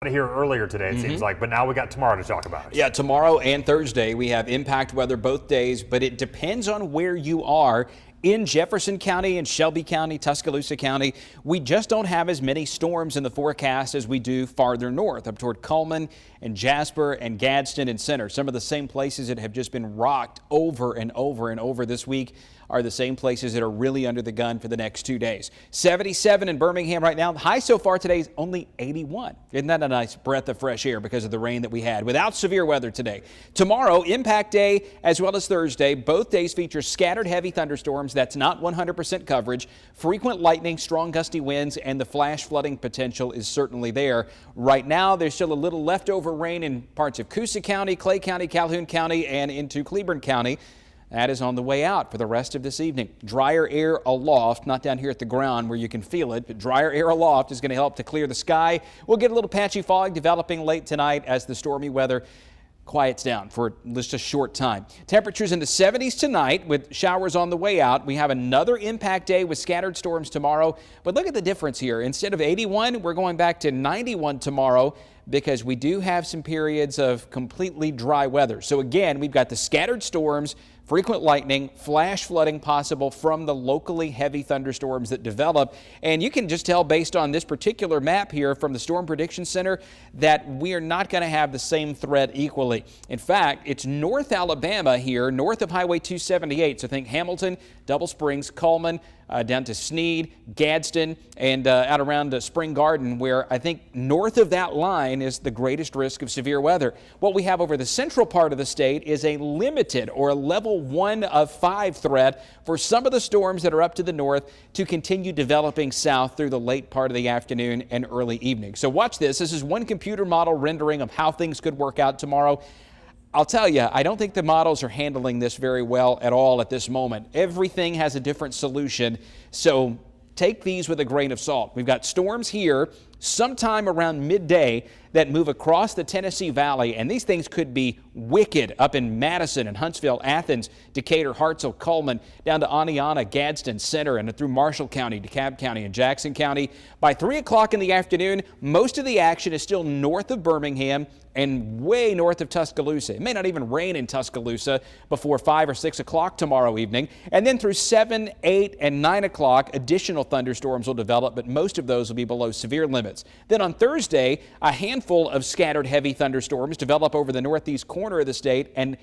Here earlier today, it seems like, but now we got tomorrow to talk about. Yeah, tomorrow and Thursday we have impact weather both days, but it depends on where you are. In Jefferson County and Shelby County, Tuscaloosa County, we just don't have as many storms in the forecast as we do farther north, up toward Cullman and Jasper and Gadsden and Center. Some of the same places that have just been rocked over and over and over this week are the same places that are really under the gun for the next 2 days. 77 in Birmingham right now. The high so far today is only 81. Isn't that a nice breath of fresh air because of the rain that we had without severe weather today? Tomorrow, impact day as well as Thursday. Both days feature scattered heavy thunderstorms. That's not 100% coverage. Frequent lightning, strong gusty winds, and the flash flooding potential is certainly there. Right now, there's still a little leftover rain in parts of Coosa County, Clay County, Calhoun County, and into Cleburne County. That is on the way out for the rest of this evening. Drier air aloft, not down here at the ground where you can feel it, but drier air aloft is going to help to clear the sky. We'll get a little patchy fog developing late tonight as the stormy weather quiets down for just a short time. Temperatures in the 70s tonight with showers on the way out. We have another impact day with scattered storms tomorrow. But look at the difference here. Instead of 81, we're going back to 91 tomorrow because we do have some periods of completely dry weather. So again, we've got the scattered storms, frequent lightning, flash flooding possible from the locally heavy thunderstorms that develop. And you can just tell based on this particular map here from the Storm Prediction Center that we are not going to have the same threat equally. In fact, it's North Alabama here, north of Highway 278. So think Hamilton, Double Springs, Cullman, down to Sneed, Gadsden, and out around Spring Garden, where I think north of that line is the greatest risk of severe weather. What we have over the central part of the state is a limited or a level 1 of 5 threat for some of the storms that are up to the north to continue developing south through the late part of the afternoon and early evening. So watch this. This is one computer model rendering of how things could work out tomorrow. I'll tell you, I don't think the models are handling this very well at all at this moment. Everything has a different solution, so take these with a grain of salt. We've got storms here sometime around midday that move across the Tennessee Valley, and these things could be wicked up in Madison and Huntsville, Athens, Decatur, Hartselle, Cullman, down to Aniana, Gadsden, Center, and through Marshall County, DeKalb County, and Jackson County. By 3 o'clock in the afternoon, most of the action is still north of Birmingham and way north of Tuscaloosa. It may not even rain in Tuscaloosa before 5 or 6 o'clock tomorrow evening. And then through 7, 8, and 9 o'clock, additional thunderstorms will develop, but most of those will be below severe limits. Then on Thursday, a handful of scattered heavy thunderstorms develop over the northeast corner of the state. And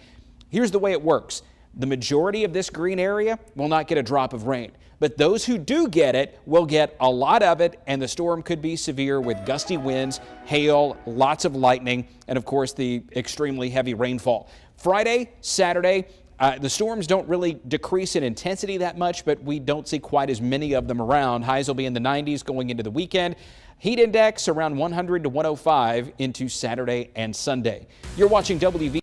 here's the way it works. The majority of this green area will not get a drop of rain, but those who do get it will get a lot of it, and the storm could be severe with gusty winds, hail, lots of lightning, and of course the extremely heavy rainfall. Friday, Saturday, the storms don't really decrease in intensity that much, but we don't see quite as many of them around. Highs will be in the 90s going into the weekend. Heat index around 100 to 105 into Saturday and Sunday. You're watching WV.